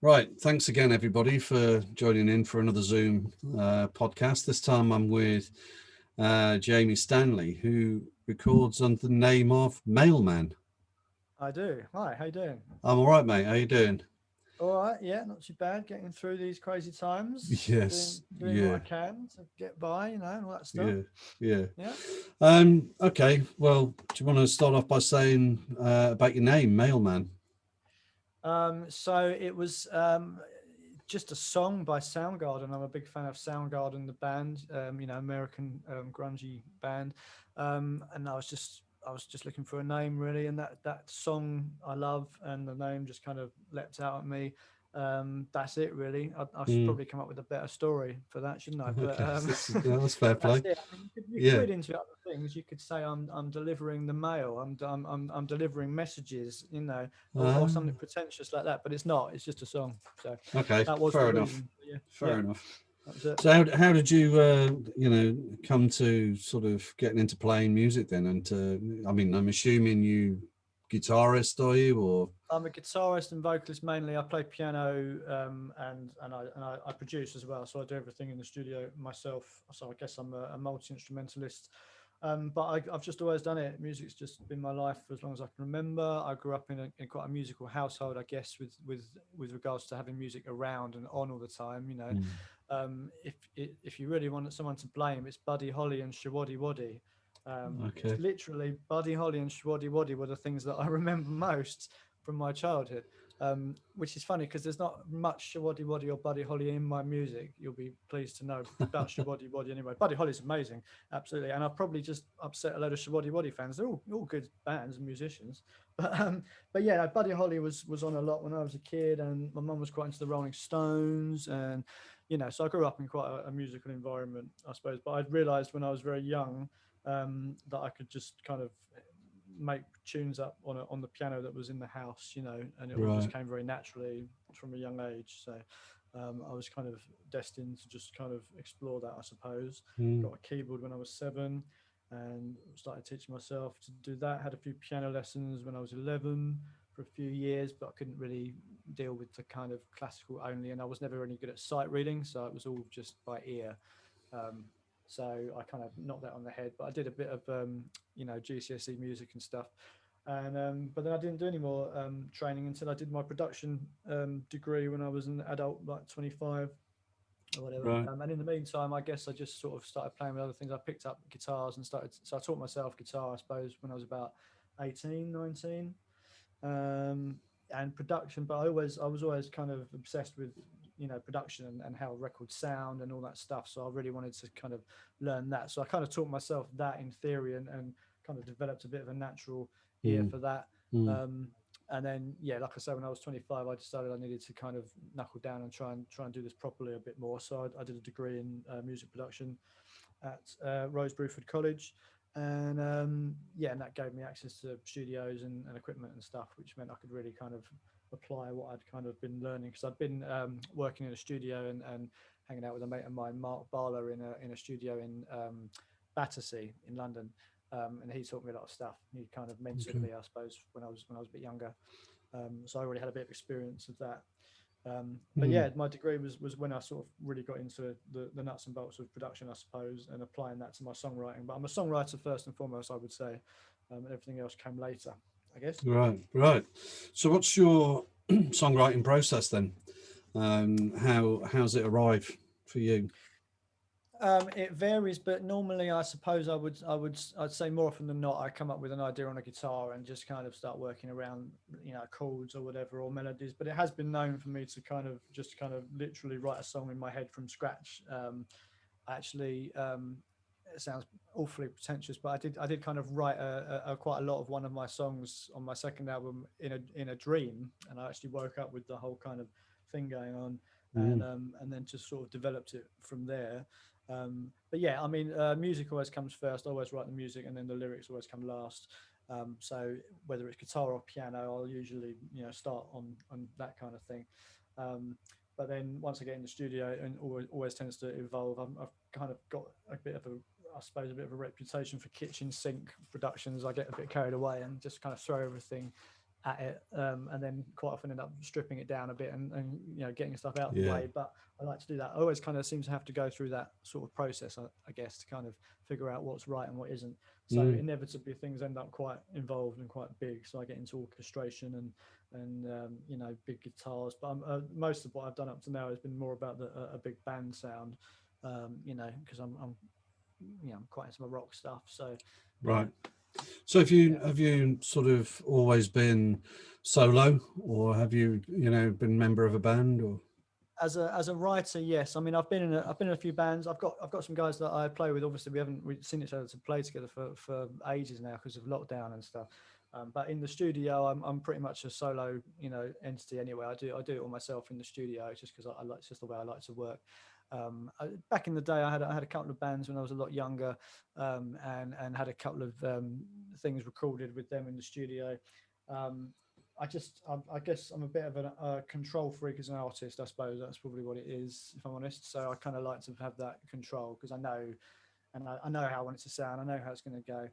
Right. Thanks again, everybody, for joining in for another Zoom podcast. This time I'm with Jamie Stanley, who records under the name of Mailman. I do. Hi, how you doing? I'm all right, mate. How you doing? All right, yeah, not too bad. Getting through these crazy times, doing Yes. doing what Yeah. I can to get by, and all that stuff. Yeah. Yeah. Yeah. Okay. Well, do you want to start off by saying about your name, Mailman? So it was just a song by Soundgarden. I'm a big fan of Soundgarden, the band. American grungy band. And I was just looking for a name really, and that song I love, and the name just kind of leapt out at me. That's it really. I should Mm, probably come up with a better story for that, shouldn't I? But okay. That's fair but that's play. it. I mean, you could Yeah. read into other things. You could say I'm delivering the mail. I'm delivering messages. Or Ah, something pretentious like that. But it's not. It's just a song. So okay. that was the Fair enough. reason. Yeah, yeah, Fair enough. that was it. So how did you come to sort of getting into playing music then? And I mean, I'm assuming you guitarist, are you, or I'm a guitarist and vocalist mainly. I play piano and I produce as well. So I do everything in the studio myself. So I guess I'm a multi instrumentalist. But I've just always done it. Music's just been my life for as long as I can remember. I grew up in quite a musical household, I guess, with regards to having music around and on all the time. mm, If you really want someone to blame, it's Buddy Holly and Shawaddy Waddy. It's okay, literally Buddy Holly and Shawaddy Waddy were the things that I remember most from my childhood. Which is funny because there's not much Shawaddy Waddy or Buddy Holly in my music. You'll be pleased to know about Shawaddy Waddy anyway. Buddy Holly's amazing, absolutely, and I've probably just upset a load of Shawaddy Waddy fans. They're all good bands and musicians, but yeah, no, Buddy Holly was on a lot when I was a kid, and my mum was quite into the Rolling Stones, and so I grew up in quite a musical environment, I suppose. But I'd realised when I was very young that I could just kind of make tunes up on the piano that was in the house, and it all just right, came very naturally from a young age. So I was kind of destined to just kind of explore that, I suppose. mm, Got a keyboard when I was 7 and started teaching myself to do that. Had a few piano lessons when I was 11 for a few years, but I couldn't really deal with the kind of classical only, and I was never really good at sight reading, so it was all just by ear. Um, so I kind of knocked that on the head, but I did a bit of GCSE music and stuff, and but then I didn't do any more training until I did my production degree when I was an adult, like 25 or whatever. right, And in the meantime, I guess I just sort of started playing with other things. I picked up guitars and started, so I taught myself guitar, I suppose, when I was about 18, 19. Um, and production, but I was always kind of obsessed with production and how records sound and all that stuff. So I really wanted to kind of learn that. So I kind of taught myself that in theory, and kind of developed a bit of a natural ear mm, for that. mm, Um, and then yeah, like I said, when I was 25, I decided I needed to kind of knuckle down and try and do this properly a bit more. So I did a degree in music production at Rose Bruford College, and yeah, and that gave me access to studios and equipment and stuff, which meant I could really kind of apply what I'd kind of been learning, because I'd been working in a studio and hanging out with a mate of mine, Mark Barlow, in a studio in Battersea in London. And he taught me a lot of stuff. He kind of mentored okay, me, I suppose, when I was a bit younger. So I already had a bit of experience of that. But mm, yeah, my degree was when I sort of really got into the nuts and bolts of production, I suppose, and applying that to my songwriting. But I'm a songwriter first and foremost, I would say, and everything else came later, I guess. right, right. So what's your songwriting process then? How's it arrive for you? It varies, but normally I suppose I'd say more often than not I come up with an idea on a guitar and just kind of start working around chords or whatever, or melodies. But it has been known for me to kind of literally write a song in my head from scratch. Actually, it sounds awfully pretentious, but I did kind of write quite a lot of one of my songs on my second album in a dream, and I actually woke up with the whole kind of thing going on, Mm, and then just sort of developed it from there. But yeah, I mean, music always comes first. I always write the music, and then the lyrics always come last. So whether it's guitar or piano, I'll usually start on that kind of thing. Um, but then once I get in the studio, and always tends to evolve. I've kind of got a bit of a, I suppose, a bit of a reputation for kitchen sink productions. I get a bit carried away and just kind of throw everything at it, and then quite often end up stripping it down a bit and you know, getting stuff out of the Yeah. way. But I like to do that. I always kind of seem to have to go through that sort of process, I guess, to kind of figure out what's right and what isn't. So Mm. inevitably things end up quite involved and quite big. So I get into orchestration and you know, big guitars. But most of what I've done up to now has been more about a big band sound. You know, because I'm you know, I'm quite into my rock stuff. So Right. yeah, So yeah. have you sort of always been solo, or have you, you know, been member of a band, or? As a writer, yes. I mean, I've been in a few bands. I've got some guys that I play with. Obviously, we've seen each other to play together for ages now because of lockdown and stuff. But in the studio, I'm pretty much a solo, you know, entity anyway. I do it all myself in the studio just because I like, it's just the way I like to work. Back in the day, I had a couple of bands when I was a lot younger, and had a couple of things recorded with them in the studio. Um, I guess I'm a bit of a control freak as an artist. I suppose that's probably what it is, if I'm honest. So I kind of like to have that control because I know, and I know how I want it to sound. I know how it's going to go.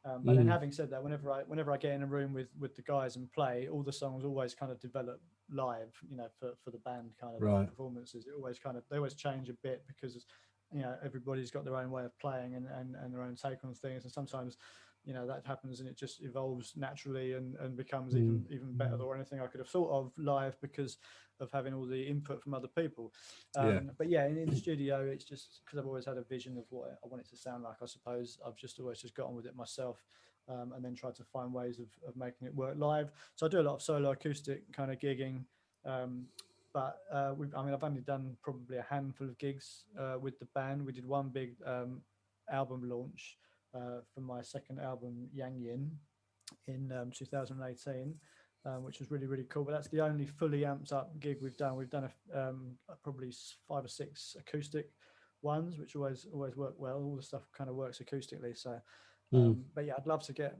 But then, Mm. having said that, whenever I get in a room with the guys and play, all the songs always kind of develop live. You know, for the band kind of Right. performances, it always kind of they always change a bit because you know everybody's got their own way of playing and their own take on things, and sometimes you know that happens and it just evolves naturally and becomes Mm. even better or anything I could have thought of live because of having all the input from other people. Yeah. But yeah, in the studio, it's just because I've always had a vision of what I want it to sound like. I suppose I've just always just got on with it myself, and then tried to find ways of making it work live. So I do a lot of solo acoustic kind of gigging. Um, but I mean, I've only done probably a handful of gigs with the band. We did one big album launch for my second album, Yang Yin, in 2018, which was really, really cool. But that's the only fully amped up gig we've done. We've done probably 5 or 6 acoustic ones, which always work well. All the stuff kind of works acoustically. So, Mm. but yeah, I'd love to get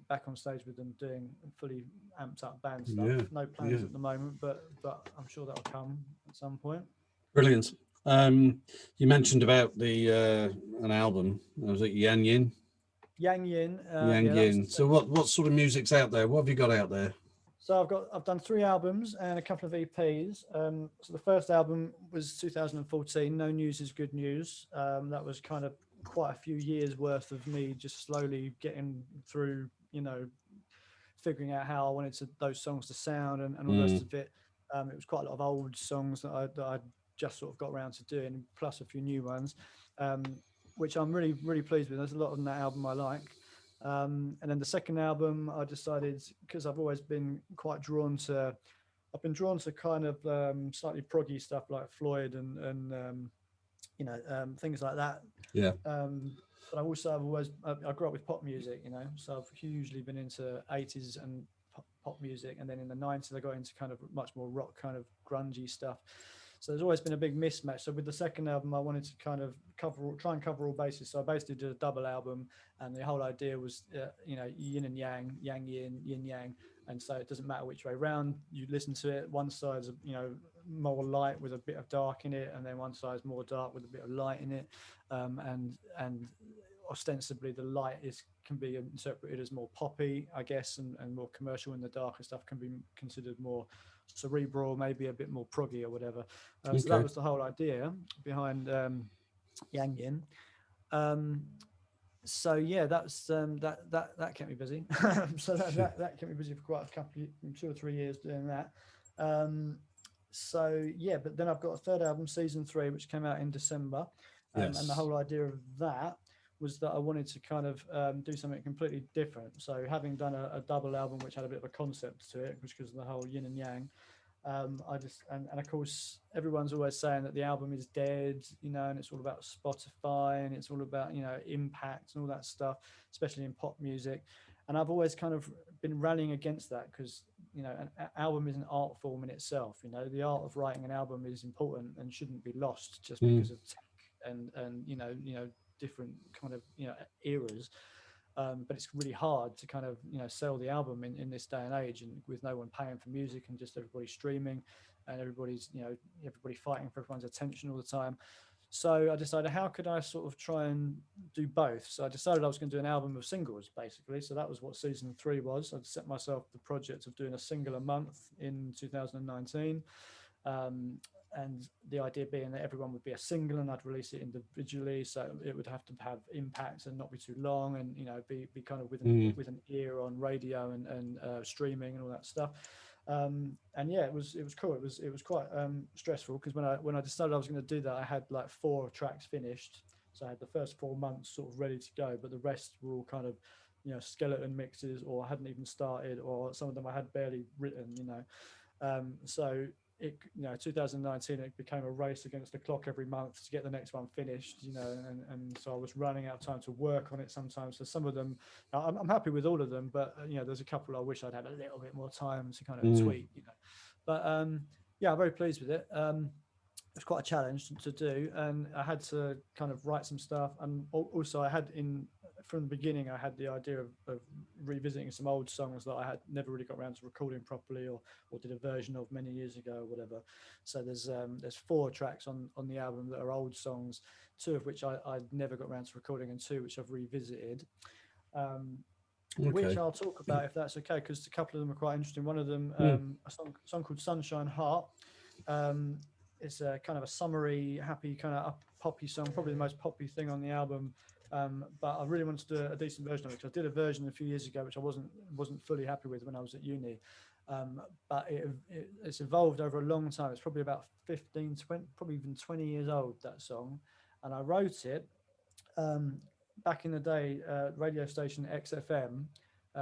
back on stage with them doing fully amped up band stuff. Yeah. No Yeah. plans at the moment, but I'm sure that'll come at some point. Brilliant. You mentioned about the an album. Was it Yan Yin? Yang Yin, Yang yeah, that was the Yin. So second. what sort of music's out there? What have you got out there? So I've done 3 albums and a couple of EPs. So the first album was 2014. No News is Good News. That was kind of quite a few years worth of me just slowly getting through, you know, figuring out how I wanted those songs to sound and all the rest Mm. of it. It was quite a lot of old songs that I just sort of got around to doing, plus a few new ones, which I'm really, really pleased with. There's a lot on that album I like. And then the second album, I decided because I've always been quite drawn to, I've been drawn to kind of slightly proggy stuff like Floyd and you know things like that. Yeah. But I grew up with pop music, you know, so I've hugely been into 80s and pop music, and then in the 90s I got into kind of much more rock, kind of grungy stuff. So there's always been a big mismatch. So with the second album, I wanted to kind of try and cover all bases. So I basically did a double album, and the whole idea was, you know, yin and yang, yang yin, yin yang, and so it doesn't matter which way round you listen to it. One side's, you know, more light with a bit of dark in it, and then one side's more dark with a bit of light in it, and ostensibly the light can be interpreted as more poppy, I guess, and more commercial, and the darker stuff can be considered more cerebral, maybe a bit more proggy or whatever. So that Okay. was the whole idea behind Yang Yin. Um, so yeah, that kept me busy. So that kept me busy for quite a couple, 2 or 3 years doing that. Um, so yeah, but then I've got a third album, Season 3, which came out in December, and the Yes. whole idea of that was that I wanted to kind of do something completely different. So having done a double album, which had a bit of a concept to it, which was the whole yin and yang. I just and of course everyone's always saying that the album is dead, you know, and it's all about Spotify and it's all about, you know, impact and all that stuff, especially in pop music. And I've always kind of been rallying against that because, you know, an album is an art form in itself. You know, the art of writing an album is important and shouldn't be lost just Mm. because of tech and you know different kind of, you know, eras. But it's really hard to kind of, you know, sell the album in this day and age, and with no one paying for music and just everybody streaming and everybody's, you know, everybody fighting for everyone's attention all the time. So I decided, how could I sort of try and do both? So I decided I was going to do an album of singles, basically. So that was what season 3 was. I'd set myself the project of doing a single a month in 2019. Um, and the idea being that everyone would be a single and I'd release it individually, so it would have to have impact and not be too long, and be kind of with an ear on radio and streaming and all that stuff. And yeah, it was cool. It was quite stressful, because when I decided I was going to do that, I had like 4 tracks finished. So I had the first 4 months sort of ready to go, but the rest were all kind of skeleton mixes, or hadn't even started, or some of them I had barely written. So 2019, it became a race against the clock every month to get the next one finished, and so I was running out of time to work on it sometimes. So some of them, I'm happy with all of them, but there's a couple I wish I'd had a little bit more time to kind of tweak, but yeah, I'm very pleased with it. It was quite a challenge to do, and I had to kind of write some stuff, and also I had from the beginning, I had the idea of revisiting some old songs that I had never really got around to recording properly, or did a version of many years ago or whatever. So there's 4 tracks on the album that are old songs, 2 of which I never got around to recording, and 2 which I've revisited, which I'll talk about if that's okay, because a couple of them are quite interesting. One of them, a song called Sunshine Heart. It's a kind of a summery, happy, kind of up poppy song, probably the most poppy thing on the album. But I really wanted to do a decent version of it, because I did a version a few years ago which I wasn't fully happy with when I was at uni. But it's evolved over a long time. It's probably about 15, 20, probably even 20 years old, that song. And I wrote it back in the day, radio station XFM,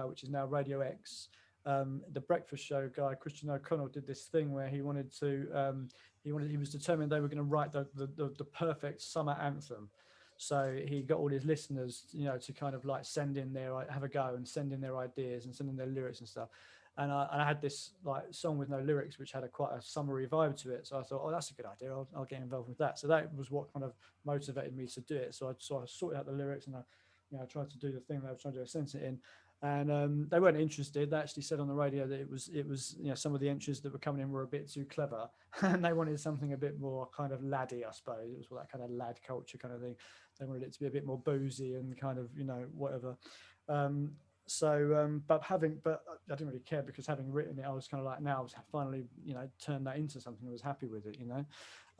which is now Radio X. The breakfast show guy, Christian O'Connell, did this thing where he was determined they were going to write the perfect summer anthem. So he got all his listeners, to kind of like have a go and send in their ideas and send in their lyrics and stuff. And I had this like song with no lyrics, which had quite a summery vibe to it. So I thought, oh, that's a good idea. I'll get involved with that. So that was what kind of motivated me to do it. So I sorted out the lyrics, and I tried to do the thing that I was trying to sense it in. And they weren't interested. They actually said on the radio that it was some of the entries that were coming in were a bit too clever, and they wanted something a bit more kind of laddie, I suppose. It was that kind of lad culture kind of thing. They wanted it to be a bit more boozy and kind of whatever. But I didn't really care, because having written it, I was kind of like, now I was finally turned that into something. I was happy with it.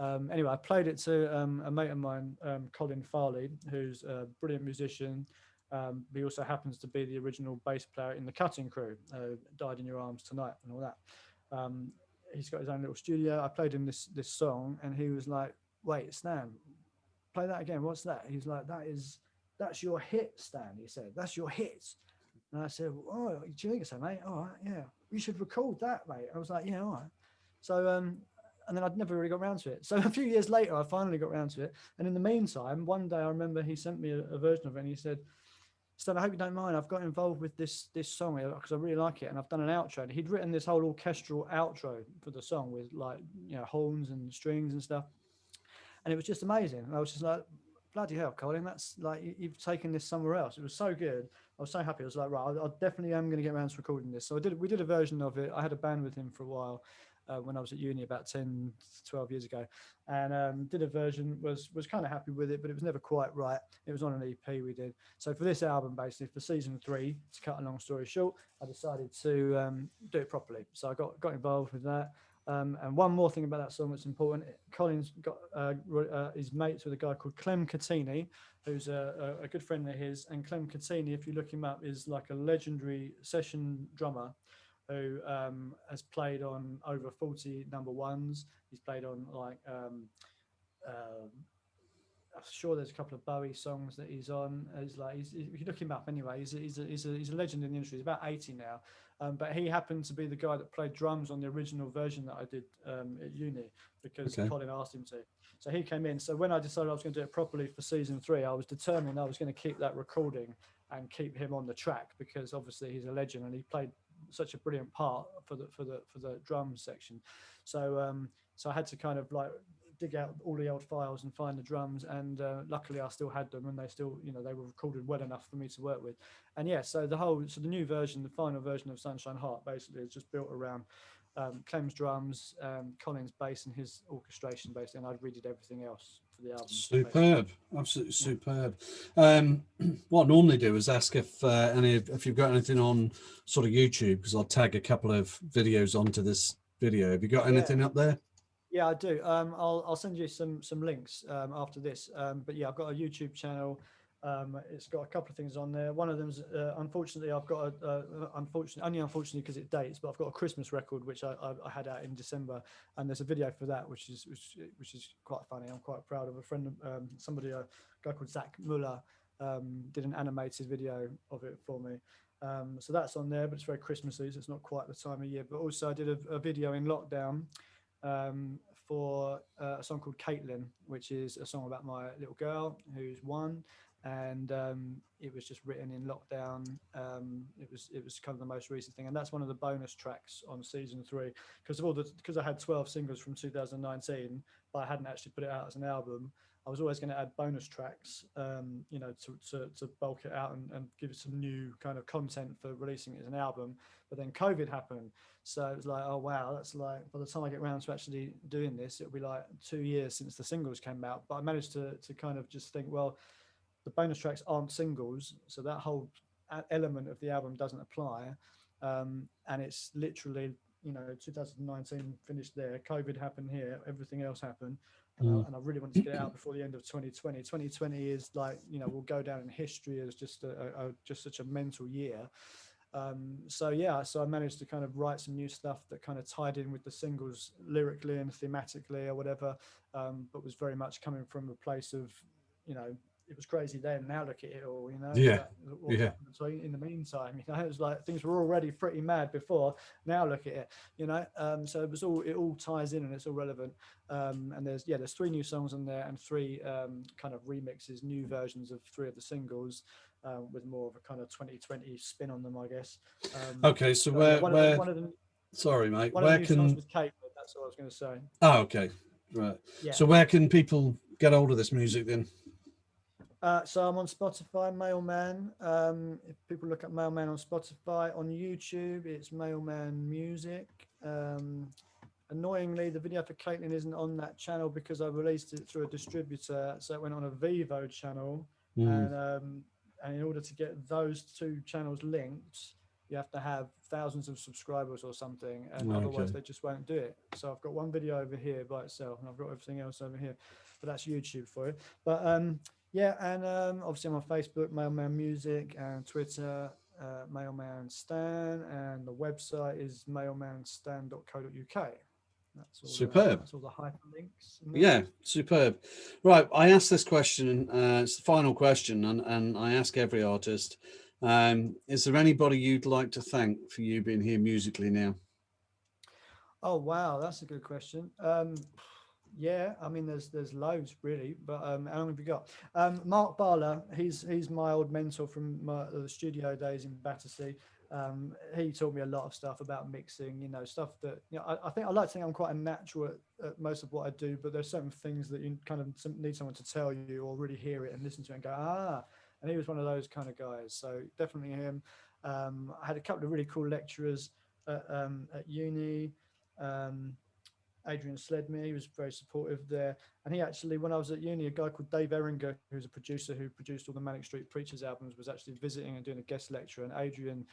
Anyway, I played it to a mate of mine, Colin Farley, who's a brilliant musician. He also happens to be the original bass player in the Cutting Crew, Died in Your Arms Tonight and all that. He's got his own little studio. I played him this song, and he was like, wait, Stan, play that again. What's that? He's like, that's your hit, Stan. He said, that's your hit. And I said, oh, do you think so, mate? All right, yeah. You should record that, mate. I was like, yeah, all right. So, and then I'd never really got around to it. So a few years later, I finally got around to it. And in the meantime, one day I remember he sent me a version of it, and he said, Stan, I hope you don't mind. I've got involved with this song because I really like it, and I've done an outro. And he'd written this whole orchestral outro for the song with horns and strings and stuff, and it was just amazing. And I was just like, bloody hell, Colin, that's like you've taken this somewhere else. It was so good. I was so happy. I was like, right, I definitely am going to get around to recording this. So we did a version of it. I had a band with him for a while. When I was at uni about 10, 12 years ago, and did a version, was kind of happy with it, but it was never quite right. It was on an EP we did. So for this album, basically for season 3, to cut a long story short, I decided to do it properly. So I got involved with that. And one more thing about that song that's important, Colin's got his mates with a guy called Clem Catini, who's a good friend of his. And Clem Catini, if you look him up, is like a legendary session drummer who has played on over 40 number ones. He's played on I'm sure there's a couple of Bowie songs that he's on. If you look him up anyway, he's a legend in the industry. He's about 80 now, but he happened to be the guy that played drums on the original version that I did at uni, because Colin asked him to. So he came in. So when I decided I was going to do it properly for season 3, I was determined I was going to keep that recording and keep him on the track, because obviously he's a legend and he played such a brilliant part for the drum section. So so I had to kind of like dig out all the old files and find the drums, and luckily I still had them, and they still they were recorded well enough for me to work with. And yeah, so the new version, the final version of Sunshine Heart, basically is just built around Clem's drums, Colin's bass, and his orchestration basically, and I'd redid everything else for the album. Superb, absolutely superb. What I normally do is ask if you've got anything on sort of YouTube, because I'll tag a couple of videos onto this video. Have you got anything up there? Yeah, I do. I'll send you some links after this. But yeah, I've got a YouTube channel. It's got a couple of things on there. One of them's unfortunately I've got unfortunately because it dates, but I've got a Christmas record which I had out in December, and there's a video for that which is quite funny. I'm quite proud of a friend, a guy called Zach Muller, did an animated video of it for me. So that's on there, but it's very Christmassy, so it's not quite the time of year. But also I did a video in lockdown for a song called Caitlin, which is a song about my little girl who's 1, and it was just written in lockdown. It was kind of the most recent thing, and that's one of the bonus tracks on season 3 because I had 12 singles from 2019, but I hadn't actually put it out as an album. I was always going to add bonus tracks, to bulk it out and give it some new kind of content for releasing it as an album. But then COVID happened. So it was like, oh, wow, that's like, by the time I get around to actually doing this, it'll be like 2 years since the singles came out. But I managed to kind of just think, well, the bonus tracks aren't singles. So that whole element of the album doesn't apply. And it's literally, 2019 finished there. COVID happened here. Everything else happened. And I really wanted to get it out before the end of 2020. 2020 is like, will go down in history as just just such a mental year. So I managed to kind of write some new stuff that kind of tied in with the singles lyrically and thematically or whatever, but was very much coming from a place of, it was crazy then, now look at it all, So in the meantime, it was like things were already pretty mad before, now look at it, so it all ties in and it's all relevant. And there's 3 new songs on there and 3 kind of remixes, new versions of 3 of the singles, with more of a kind of 2020 spin on them, I guess. Okay, so sorry, mate. One of the new songs was Kate, that's what I was going to say. Oh, okay, right. Yeah. So where can people get hold of this music then? So I'm on Spotify, Mailman. If people look at Mailman on Spotify, on YouTube, it's Mailman Music. Annoyingly, the video for Caitlin isn't on that channel because I released it through a distributor, so it went on a Vivo channel. And in order to get those 2 channels linked, you have to have thousands of subscribers or something, and otherwise they just won't do it. So I've got one video over here by itself, and I've got everything else over here. But that's YouTube for you. But obviously I'm on Facebook, Mailman Music, and Twitter, Mailman Stan, and the website is mailmanstan.co.uk. That's all. Superb. That's all the hyperlinks. Yeah, superb. Right, I asked this question. It's the final question, and I ask every artist: is there anybody you'd like to thank for you being here musically now? Oh wow, that's a good question. Yeah, I mean, there's loads really, but how long have you got? Mark Barler, he's my old mentor from the studio days in Battersea. He taught me a lot of stuff about mixing, stuff that, I like to think I'm quite a natural at most of what I do, but there's certain things that you kind of need someone to tell you or really hear it and listen to it and go, and he was one of those kind of guys. So definitely him. I had a couple of really cool lecturers at uni. Adrian Sledmere, he was very supportive there. And he actually, when I was at uni, a guy called Dave Eringer, who's a producer who produced all the Manic Street Preachers albums, was actually visiting and doing a guest lecture. And Adrian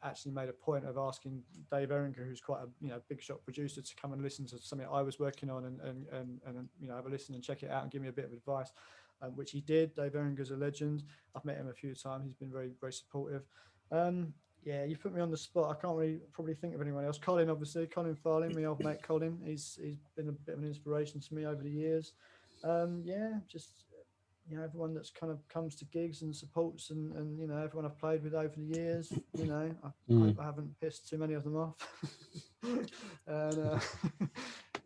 actually made a point of asking Dave Eringer, who's quite a big shot producer, to come and listen to something I was working on and have a listen and check it out and give me a bit of advice, which he did. Dave Eringer's a legend. I've met him a few times. He's been very, very supportive. Yeah, you put me on the spot. I can't really probably think of anyone else. Colin, obviously, Colin Farley, my old mate Colin. He's been a bit of an inspiration to me over the years. Just everyone that's kind of comes to gigs and supports, and everyone I've played with over the years. I hope I haven't pissed too many of them off. And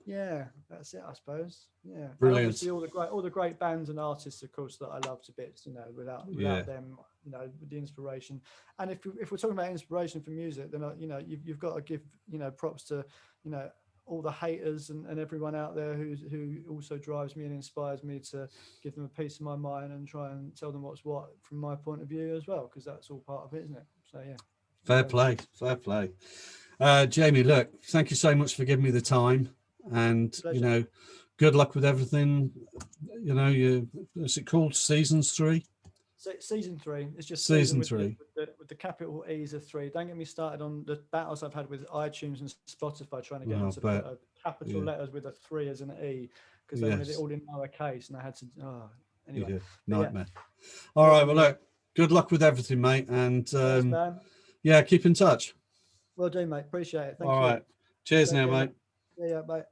yeah, that's it, I suppose. Yeah, brilliant. And obviously all the great bands and artists, of course, that I love to bits. Without them, with the inspiration. And if we're talking about inspiration for music, then you've got to give props to all the haters and everyone out there who also drives me and inspires me to give them a piece of my mind and try and tell them what's what from my point of view as well, because that's all part of it, isn't it? So yeah. Fair play. Jamie, look, thank you so much for giving me the time, and Pleasure. good luck with everything. Is it called seasons 3? Season 3. It's just season Season with the, 3. with the capital E's of 3. Don't get me started on the battles I've had with iTunes and Spotify trying to get them to put a capital letters with a 3 as an E, because they wanted it all in lowercase, and I had to. Anyway, nightmare. All right, well, look, good luck with everything, mate, and thanks, man. yeah, keep in touch. Will do, mate. Appreciate it. Thank All you. right, cheers Take now, care, mate. Yeah, bye.